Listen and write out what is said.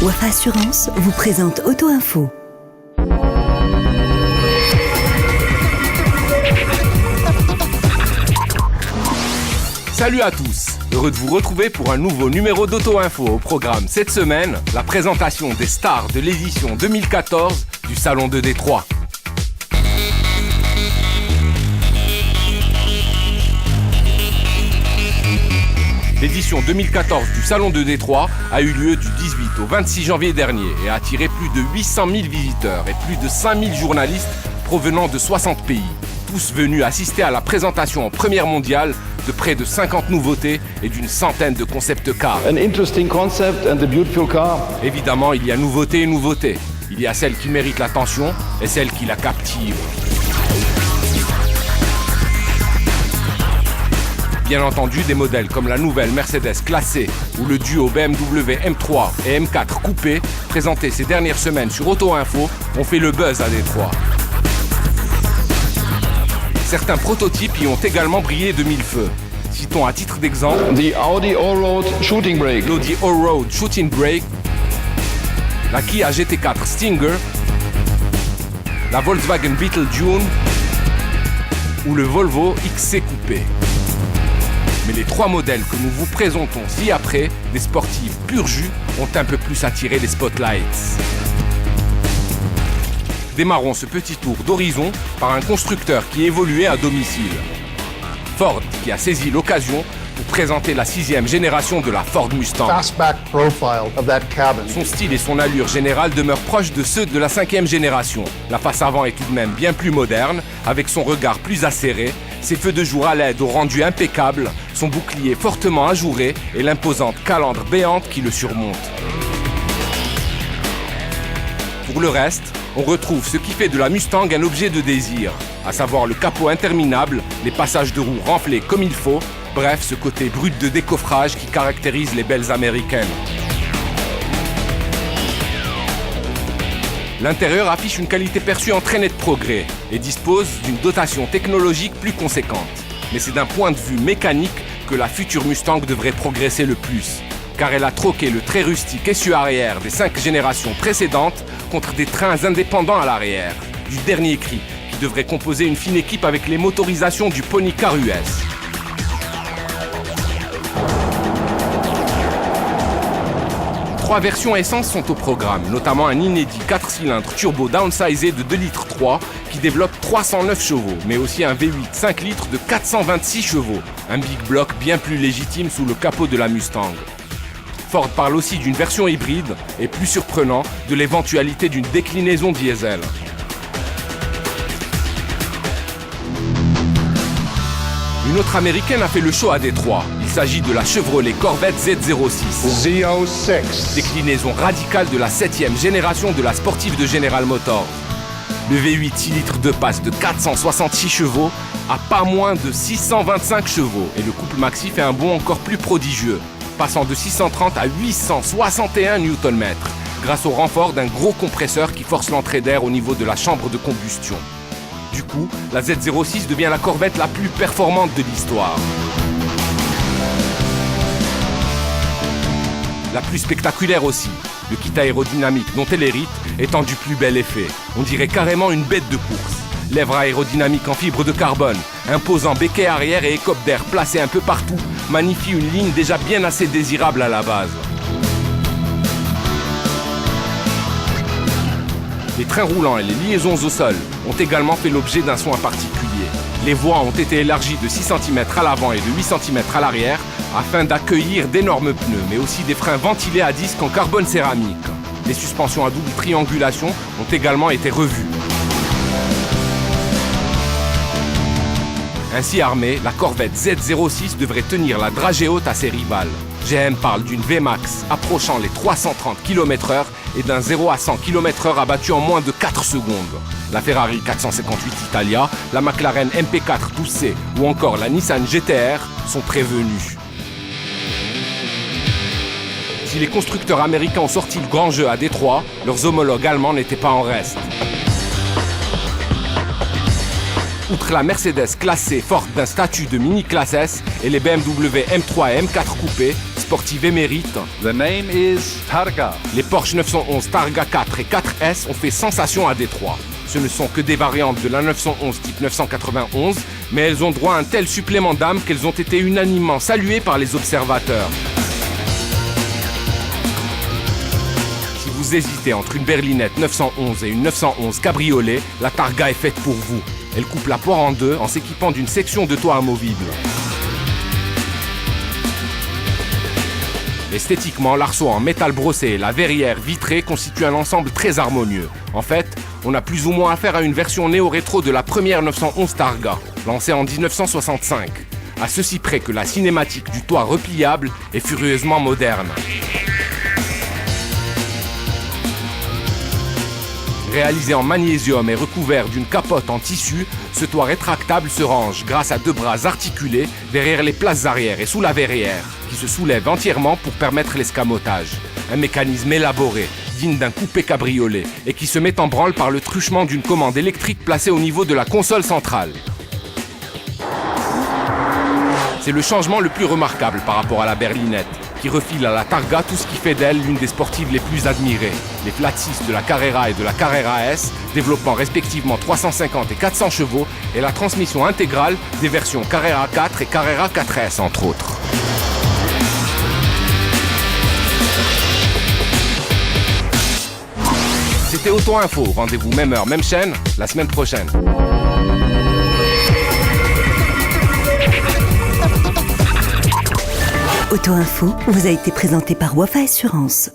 Wafa Assurance vous présente Auto Info. Salut à tous, heureux de vous retrouver pour un nouveau numéro d'Auto Info. Au programme cette semaine, la présentation des stars de l'édition 2014 du Salon de Détroit. L'édition 2014 du Salon de Détroit a eu lieu du 18 au 26 janvier dernier et a attiré plus de 800 000 visiteurs et plus de 5 000 journalistes provenant de 60 pays. Tous venus assister à la présentation en première mondiale de près de 50 nouveautés et d'une centaine de concept cars. An interesting concept and a beautiful car. Évidemment, il y a nouveauté et nouveauté. Il y a celle qui mérite l'attention et celle qui la captive. Bien entendu, des modèles comme la nouvelle Mercedes classée ou le duo BMW M3 et M4 coupé, présentés ces dernières semaines sur Auto Info, ont fait le buzz à Détroit. Certains prototypes y ont également brillé de mille feux. Citons à titre d'exemple The Audi Allroad Shooting Brake. l'Audi Allroad Shooting Brake, la Kia GT4 Stinger, la Volkswagen Beetle Dune ou le Volvo XC Coupé. Mais les trois modèles que nous vous présentons ci-après, des sportives pur jus, ont un peu plus attiré les spotlights. Démarrons ce petit tour d'horizon par un constructeur qui évoluait à domicile. Ford, qui a saisi l'occasion pour présenter la 6e génération de la Ford Mustang. Fastback profile of that cabin. Son style et son allure générale demeurent proches de ceux de la 5e génération. La face avant est tout de même bien plus moderne, avec son regard plus acéré, ses feux de jour à LED au rendu impeccable, son bouclier fortement ajouré et l'imposante calandre béante qui le surmonte. Pour le reste, on retrouve ce qui fait de la Mustang un objet de désir, à savoir le capot interminable, les passages de roues renflés comme il faut, bref, ce côté brut de décoffrage qui caractérise les belles américaines. L'intérieur affiche une qualité perçue en très net progrès et dispose d'une dotation technologique plus conséquente. Mais c'est d'un point de vue mécanique que la future Mustang devrait progresser le plus, car elle a troqué le très rustique essieu arrière des 5 générations précédentes contre des trains indépendants à l'arrière, du dernier cri, qui devrait composer une fine équipe avec les motorisations du Pony Car US. Trois versions essence sont au programme, notamment un inédit 4 cylindres turbo downsizé de 2,3 litres qui développe 309 chevaux, mais aussi un V8 5 litres de 426 chevaux, un big block bien plus légitime sous le capot de la Mustang. Ford parle aussi d'une version hybride et, plus surprenant, de l'éventualité d'une déclinaison diesel. Une autre américaine a fait le show à Détroit. Il s'agit de la Chevrolet Corvette Z06. Z06. Déclinaison radicale de la 7e génération de la sportive de General Motors. Le V8 6 litres de passe de 466 chevaux a pas moins de 625 chevaux et le couple maxi fait un bond encore plus prodigieux, passant de 630 à 861 Nm grâce au renfort d'un gros compresseur qui force l'entrée d'air au niveau de la chambre de combustion. Du coup, la Z06 devient la Corvette la plus performante de l'histoire. La plus spectaculaire aussi, le kit aérodynamique dont elle hérite étant du plus bel effet. On dirait carrément une bête de course. Lèvres aérodynamiques en fibre de carbone, imposant béquet arrière et écope d'air placés un peu partout, magnifie une ligne déjà bien assez désirable à la base. Les trains roulants et les liaisons au sol ont également fait l'objet d'un soin particulier. Les voies ont été élargies de 6 cm à l'avant et de 8 cm à l'arrière afin d'accueillir d'énormes pneus, mais aussi des freins ventilés à disque en carbone céramique. Les suspensions à double triangulation ont également été revues. Ainsi armée, la Corvette Z06 devrait tenir la dragée haute à ses rivales. GM parle d'une VMAX approchant les 330 km/h et d'un 0 à 100 km/h abattu en moins de 4 secondes. La Ferrari 458 Italia, la McLaren MP4 12C ou encore la Nissan GT-R sont prévenus. Si les constructeurs américains ont sorti le grand jeu à Détroit, leurs homologues allemands n'étaient pas en reste. Outre la Mercedes classée forte d'un statut de mini classe S et les BMW M3 et M4 coupés, sportive émérite, The name is Targa. les Porsche 911 Targa 4 et 4S ont fait sensation à Détroit. Ce ne sont que des variantes de la 911 type 991, mais elles ont droit à un tel supplément d'âme qu'elles ont été unanimement saluées par les observateurs. Si vous hésitez entre une berlinette 911 et une 911 cabriolet, la Targa est faite pour vous. Elle coupe la poire en deux en s'équipant d'une section de toit amovible. Esthétiquement, l'arceau en métal brossé et la verrière vitrée constituent un ensemble très harmonieux. En fait, on a plus ou moins affaire à une version néo-rétro de la première 911 Targa, lancée en 1965, à ceci près que la cinématique du toit repliable est furieusement moderne. Réalisé en magnésium et recouvert d'une capote en tissu, ce toit rétractable se range grâce à deux bras articulés derrière les places arrière et sous la verrière, qui se soulèvent entièrement pour permettre l'escamotage. Un mécanisme élaboré, digne d'un coupé cabriolet, et qui se met en branle par le truchement d'une commande électrique placée au niveau de la console centrale. C'est le changement le plus remarquable par rapport à la berlinette, qui refile à la Targa tout ce qui fait d'elle l'une des sportives les plus admirées. Les flat 6 de la Carrera et de la Carrera S, développant respectivement 350 et 400 chevaux, et la transmission intégrale des versions Carrera 4 et Carrera 4S entre autres. C'était Auto Info, rendez-vous même heure, même chaîne, la semaine prochaine. Auto Info vous a été présenté par Wafa Assurance.